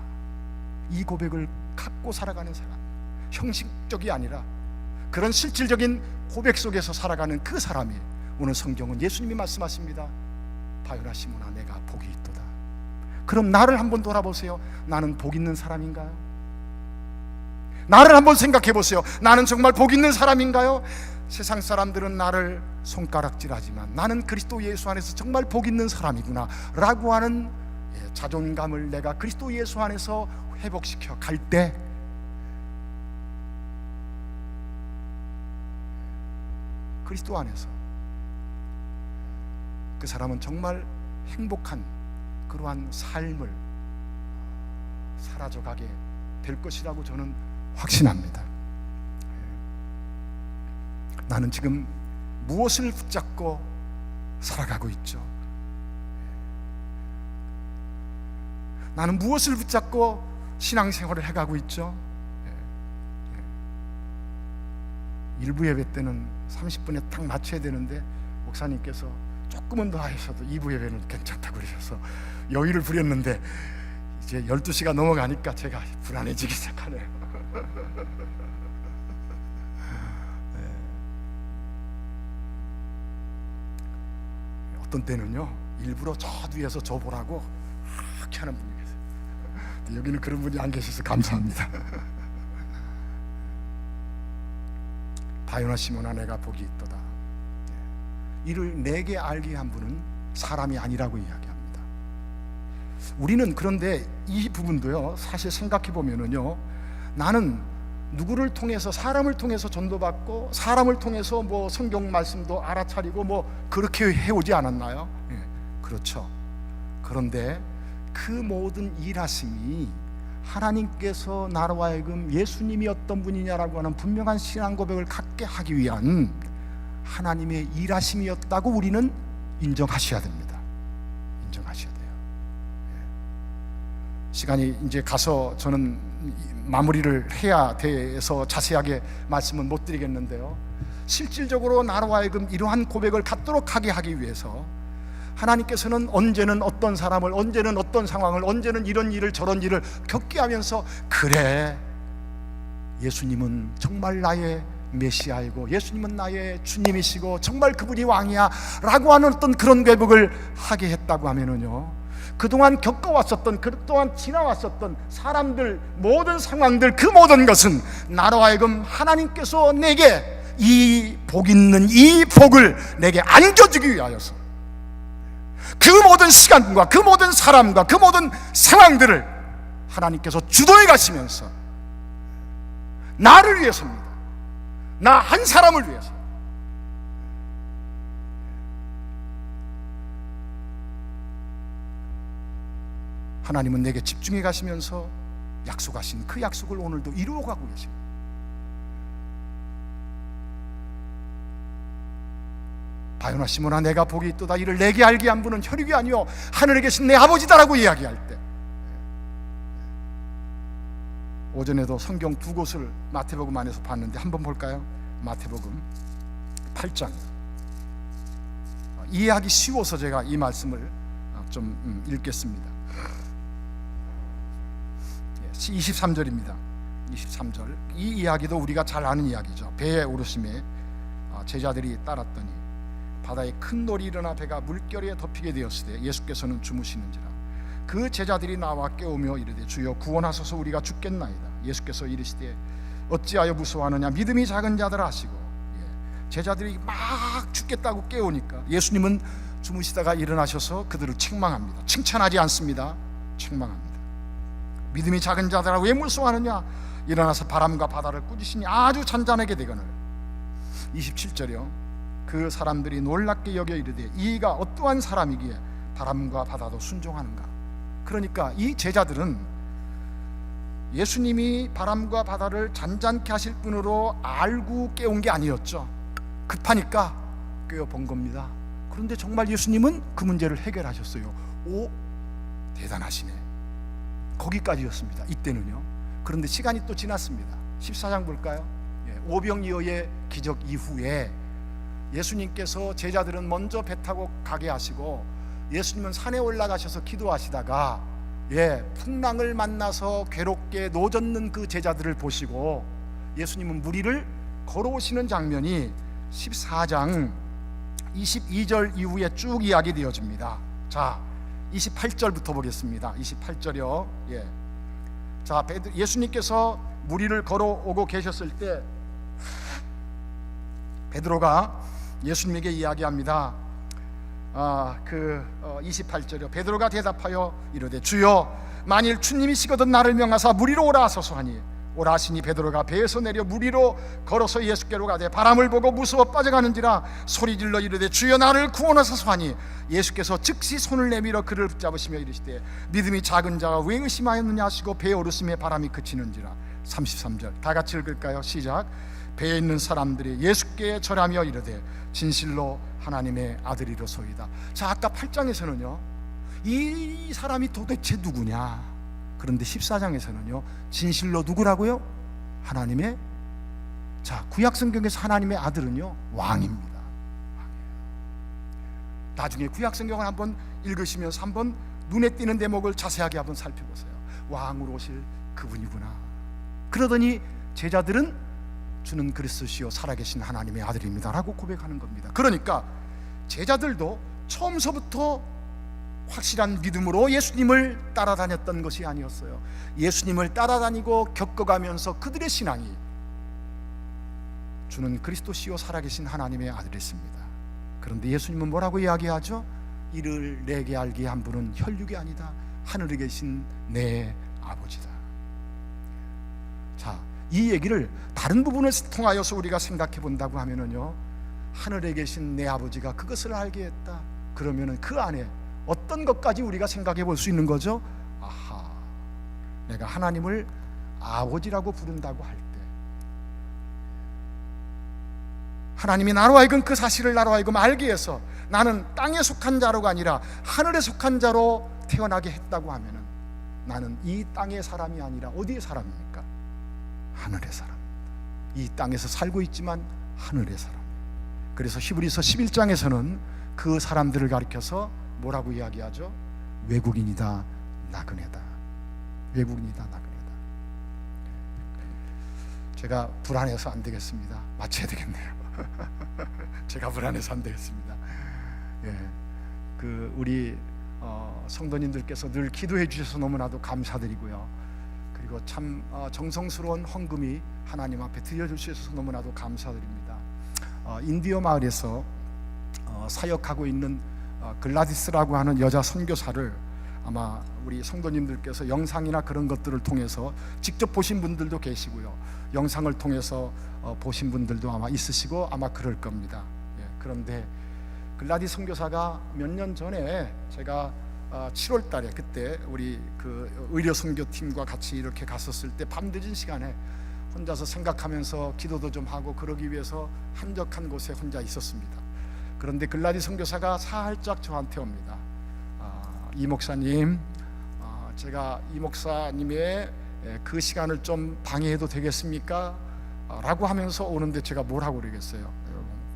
Speaker 2: 이 고백을 갖고 살아가는 사람, 형식적이 아니라 그런 실질적인 고백 속에서 살아가는 그 사람이, 오늘 성경은 예수님이 말씀하십니다. 바요나 시몬아, 내가 복이 있도다. 그럼 나를 한번 돌아보세요. 나는 복 있는 사람인가요? 나를 한번 생각해 보세요. 나는 정말 복 있는 사람인가요? 세상 사람들은 나를 손가락질하지만 나는 그리스도 예수 안에서 정말 복 있는 사람이구나 라고 하는 자존감을 내가 그리스도 예수 안에서 회복시켜 갈 때, 그리스도 안에서 그 사람은 정말 행복한 그러한 삶을 사라져가게 될 것이라고 저는 확신합니다. 나는 지금 무엇을 붙잡고 살아가고 있죠? 나는 무엇을 붙잡고 신앙생활을 해가고 있죠? 일부 예배 때는 30분에 딱 맞춰야 되는데 목사님께서 조금은 더 하셔도 2부 예배는 괜찮다고 그러셔서 여유를 부렸는데 이제 12시가 넘어가니까 제가 불안해지기 시작하네요. 어떤 때는요, 일부러 저 뒤에서 저 보라고 이렇게 하는 분이 계세요. 여기는 그런 분이 안 계셔서 감사합니다. 바요나 시몬아, 내가 복이 있도다. 이를 내게 알게 한 분은 사람이 아니라고 이야기합니다. 우리는 그런데 이 부분도요, 사실 생각해 보면은요, 나는 누구를 통해서, 사람을 통해서 전도받고 사람을 통해서 뭐 성경 말씀도 알아차리고 뭐 그렇게 해오지 않았나요? 그렇죠. 그런데 그 모든 일하심이 하나님께서 나로 하여금 예수님이 어떤 분이냐라고 하는 분명한 신앙 고백을 갖게 하기 위한 하나님의 일하심이었다고 우리는 인정하셔야 됩니다. 인정하셔야 돼요. 시간이 이제 가서 저는 마무리를 해야 돼서 자세하게 말씀은 못 드리겠는데요, 실질적으로 나로 하여금 이러한 고백을 갖도록 하게 하기 위해서 하나님께서는 언제는 어떤 사람을, 언제는 어떤 상황을, 언제는 이런 일을 저런 일을 겪게 하면서, 그래, 예수님은 정말 나의 메시아이고 예수님은 나의 주님이시고 정말 그분이 왕이야 라고 하는 어떤 그런 고백을 하게 했다고 하면은요, 그동안 겪어왔었던, 그동안 지나왔었던 사람들, 모든 상황들, 그 모든 것은 나로 하여금 하나님께서 내게 이 복 있는 이 복을 내게 안겨주기 위하여서 그 모든 시간과 그 모든 사람과 그 모든 상황들을 하나님께서 주도해 가시면서 나를 위해서입니다. 나 한 사람을 위해서. 하나님은 내게 집중해 가시면서 약속하신 그 약속을 오늘도 이루어가고 계십니다. 바요나 시몬아, 내가 복이 있도다. 이를 내게 알게 한 분은 혈육이 아니요 하늘에 계신 내 아버지다라고 이야기할 때, 오전에도 성경 두 곳을 마태복음 안에서 봤는데 한번 볼까요? 마태복음 8장. 이해하기 쉬워서 제가 이 말씀을 좀 읽겠습니다. 23절입니다. 23절. 이 이야기도 우리가 잘 아는 이야기죠. 배에 오르심에 제자들이 따랐더니 바다에 큰 놀이 일어나 배가 물결에 덮이게 되었으되 예수께서는 주무시는지라. 그 제자들이 나와 깨우며 이르되 주여 구원하소서, 우리가 죽겠나이다. 예수께서 이르시되 어찌하여 무서워하느냐, 믿음이 작은 자들아 하시고, 제자들이 막 죽겠다고 깨우니까 예수님은 주무시다가 일어나셔서 그들을 책망합니다. 칭찬하지 않습니다. 책망합니다. 믿음이 작은 자들아 왜 무서워하느냐, 일어나서 바람과 바다를 꾸짖으니 아주 잔잔하게 되거늘. 27절이요. 그 사람들이 놀랍게 여겨 이르되 이가 어떠한 사람이기에 바람과 바다도 순종하는가. 그러니까 이 제자들은 예수님이 바람과 바다를 잔잔케 하실 분으로 알고 깨운 게 아니었죠. 급하니까 깨어본 겁니다. 그런데 정말 예수님은 그 문제를 해결하셨어요. 오, 대단하시네. 거기까지였습니다. 이때는요. 그런데 시간이 또 지났습니다. 14장 볼까요? 오병이어의 기적 이후에 예수님께서 제자들은 먼저 배 타고 가게 하시고 예수님은 산에 올라가셔서 기도하시다가 풍랑을 만나서 괴롭게 노젓는 그 제자들을 보시고 예수님은 물 위를 걸어오시는 장면이 14장 22절 이후에 쭉 이야기되어집니다. 자, 28절부터 보겠습니다. 28절이요. 자, 예수님께서 물 위를 걸어오고 계셨을 때 베드로가 예수님에게 이야기합니다. 28절이요. 베드로가 대답하여 이르되 주여, 만일 주님이시거든 나를 명하사 물 위로 오라 하소서 하니, 오라 하시니 베드로가 배에서 내려 물 위로 걸어서 예수께로 가되 바람을 보고 무서워 빠져가는지라 소리질러 이르되 주여 나를 구원하소서 하니, 예수께서 즉시 손을 내밀어 그를 붙잡으시며 이르시되 믿음이 작은 자가 왜 의심하였느냐 하시고 배에 오르심에 바람이 그치는지라. 33절 다 같이 읽을까요? 시작. 배에 있는 사람들이 예수께 절하며 이르되 진실로 하나님의 아들이로소이다. 자, 아까 8장에서는요 이 사람이 도대체 누구냐, 그런데 14장에서는요 진실로 누구라고요? 하나님의, 자, 구약성경에서 하나님의 아들은요 왕입니다. 나중에 구약성경을 한번 읽으시면서 한번 눈에 띄는 대목을 자세하게 한번 살펴보세요. 왕으로 오실 그분이구나. 그러더니 제자들은 주는 그리스도시요 살아계신 하나님의 아들입니다 라고 고백하는 겁니다. 그러니까 제자들도 처음서부터 확실한 믿음으로 예수님을 따라다녔던 것이 아니었어요. 예수님을 따라다니고 겪어가면서 그들의 신앙이 주는 그리스도시요 살아계신 하나님의 아들이었습니다. 그런데 예수님은 뭐라고 이야기하죠? 이를 내게 알게 한 분은 혈육이 아니다, 하늘에 계신 내 아버지다. 자, 이 얘기를 다른 부분을 통하여서 우리가 생각해 본다고 하면은요, 하늘에 계신 내 아버지가 그것을 알게 했다. 그러면은 그 안에 어떤 것까지 우리가 생각해 볼 수 있는 거죠? 아하, 내가 하나님을 아버지라고 부른다고 할 때 하나님이 나로 하여금 그 사실을 나로 하여금 알게 해서 나는 땅에 속한 자로가 아니라 하늘에 속한 자로 태어나게 했다고 하면은 나는 이 땅의 사람이 아니라 어디의 사람입니까? 하늘의 사람. 이 땅에서 살고 있지만 하늘의 사람. 그래서 히브리서 11장에서는 그 사람들을 가리켜서 뭐라고 이야기하죠? 외국인이다, 나그네다. 외국인이다, 나그네다. 제가 불안해서 안 되겠습니다. 마쳐야 되겠네요. 제가 불안해서 안 되겠습니다. 우리 성도님들께서 늘 기도해 주셔서 너무나도 감사드리고요. 그리고 참 정성스러운 헌금이 하나님 앞에 드려주셔서 너무나도 감사드립니다. 인디어 마을에서 사역하고 있는 글라디스라고 하는 여자 선교사를 아마 우리 성도님들께서 영상이나 그런 것들을 통해서 직접 보신 분들도 계시고요, 영상을 통해서 보신 분들도 아마 있으시고 아마 그럴 겁니다. 그런데 글라디스 선교사가 몇 년 전에 제가 7월 달에 그때 우리 그 의료 선교팀과 같이 이렇게 갔었을 때 밤늦은 시간에 혼자서 생각하면서 기도도 좀 하고 그러기 위해서 한적한 곳에 혼자 있었습니다. 그런데 글라디 선교사가 살짝 저한테 옵니다. 이 목사님, 제가 이 목사님의 그 시간을 좀 방해해도 되겠습니까? 라고 하면서 오는데 제가 뭐라고 그러겠어요?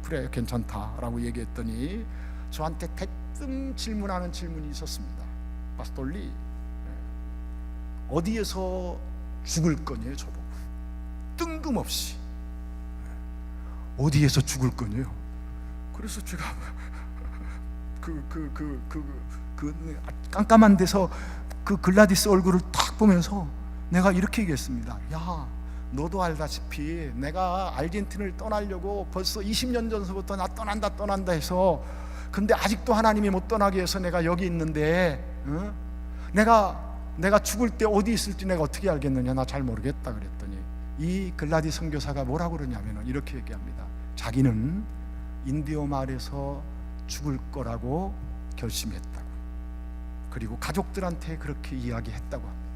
Speaker 2: 그래, 괜찮다 라고 얘기했더니 저한테 대뜸 질문하는 질문이 있었습니다. 파스톨리, 어디에서 죽을 거냐요? 저보고 뜬금없이 어디에서 죽을 거냐요? 그래서 제가 깜깜한 데서 그 글라디스 얼굴을 딱 보면서 내가 이렇게 얘기했습니다. 야, 너도 알다시피 내가 아르헨티나를 떠나려고 벌써 20년 전서부터 나 떠난다 해서, 근데 아직도 하나님이 못 떠나게 해서 내가 여기 있는데, 내가 죽을 때 어디 있을지 내가 어떻게 알겠느냐? 나 잘 모르겠다 그랬더니 이 글라디 선교사가 뭐라고 그러냐면 이렇게 얘기합니다. 자기는 인디오 마을에서 죽을 거라고 결심했다고, 그리고 가족들한테 그렇게 이야기했다고 합니다.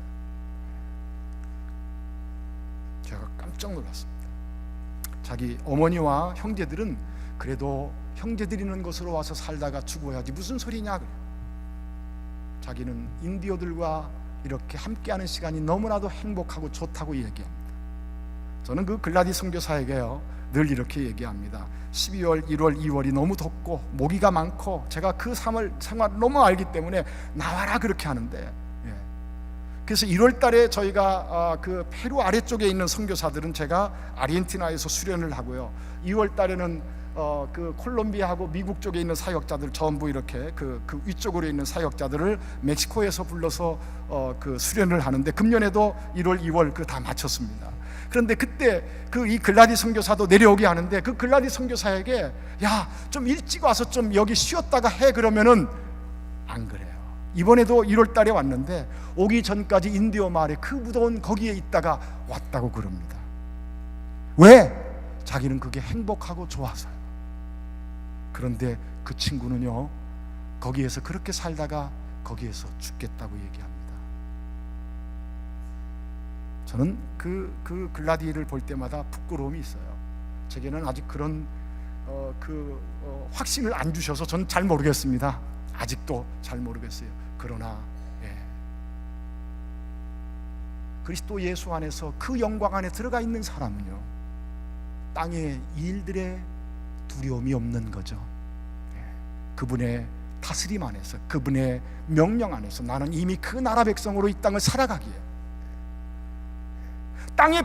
Speaker 2: 제가 깜짝 놀랐습니다. 자기 어머니와 형제들은 그래도 형제들이 있는 곳으로 와서 살다가 죽어야지 무슨 소리냐 그래요. 자기는 인디오들과 이렇게 함께하는 시간이 너무나도 행복하고 좋다고 얘기합니다. 저는 그 글라디 선교사에게요 늘 이렇게 얘기합니다. 12월, 1월, 2월이 너무 덥고 모기가 많고 제가 그 생활 너무 알기 때문에 나와라 그렇게 하는데, 그래서 1월 달에 저희가 그 페루 아래쪽에 있는 선교사들은 제가 아르헨티나에서 수련을 하고요, 2월 달에는 그 콜롬비아하고 미국 쪽에 있는 사역자들 전부 이렇게 그 위쪽으로 있는 사역자들을 멕시코에서 불러서 그 수련을 하는데, 금년에도 1월, 2월 그 다 마쳤습니다. 그런데 그때 그 이 글라디 선교사도 내려오게 하는데, 그 글라디 선교사에게 야, 좀 일찍 와서 좀 여기 쉬었다가 해 그러면은 안 그래요. 이번에도 1월 달에 왔는데 오기 전까지 인디오 마을에 그 무더운 거기에 있다가 왔다고 그럽니다. 왜? 자기는 그게 행복하고 좋아서요. 그런데 그 친구는요 거기에서 그렇게 살다가 거기에서 죽겠다고 얘기합니다. 저는 그 글라디를 볼 때마다 부끄러움이 있어요. 제게는 아직 그런 확신을 안 주셔서 전 잘 모르겠습니다. 아직도 잘 모르겠어요. 그러나 그리스도 예수 안에서 그 영광 안에 들어가 있는 사람은요 땅의 일들에 두려움이 없는 거죠. 그분의 다스림 안에서, 그분의 명령 안에서 나는 이미 그 나라 백성으로 이 땅을 살아가기에, 땅에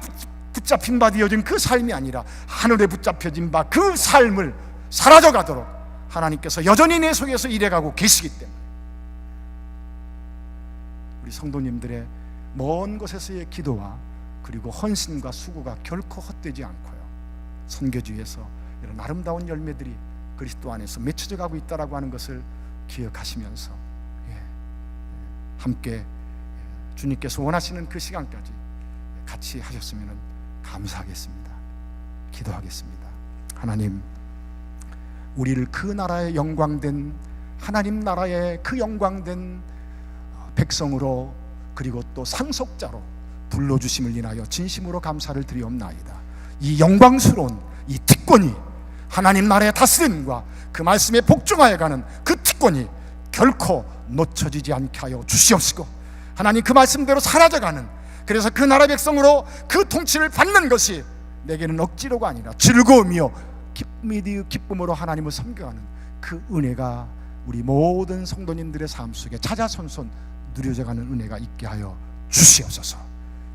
Speaker 2: 붙잡힌 바 되어진 그 삶이 아니라 하늘에 붙잡혀진 바 그 삶을 사라져가도록 하나님께서 여전히 내 속에서 일해가고 계시기 때문에 우리 성도님들의 먼 곳에서의 기도와 그리고 헌신과 수고가 결코 헛되지 않고요, 선교지에서 이런 아름다운 열매들이 그리스도 안에서 맺혀져 가고 있다라고 하는 것을 기억하시면서 함께 주님께서 원하시는 그 시간까지 같이 하셨으면 감사하겠습니다. 기도하겠습니다. 하나님, 우리를 그 나라의 영광된, 하나님 나라의 그 영광된 백성으로 그리고 또 상속자로 불러주심을 인하여 진심으로 감사를 드리옵나이다. 이 영광스러운 이 특권이, 하나님 나라의 다스림과 그 말씀에 복종하여 가는 그 특권이 결코 놓쳐지지 않게 하여 주시옵시고, 하나님 그 말씀대로 사라져가는, 그래서 그 나라 백성으로 그 통치를 받는 것이 내게는 억지로가 아니라 즐거움이요 기쁨으로 하나님을 섬겨가는 그 은혜가 우리 모든 성도님들의 삶 속에 차자손손 누려져가는 은혜가 있게 하여 주시옵소서.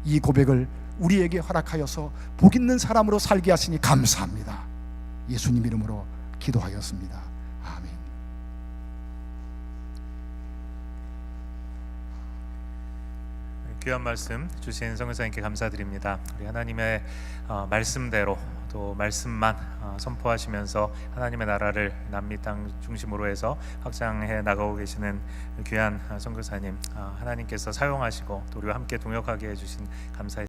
Speaker 2: 이 고백을 우리에게 허락하여서 복 있는 사람으로 살게 하시니 감사합니다. 예수님 이름으로 기도하였습니다. 아멘.
Speaker 1: 귀한 말씀 주신 성교사님께 감사드립니다. 우리 하나님의 말씀대로 또 말씀만 선포하시면서 하나님의 나라를 남미 땅 중심으로 해서 확장해 나가고 계시는 귀한 선교사님, 하나님께서 사용하시고 또 우리와 함께 동역하게 해주신 감사의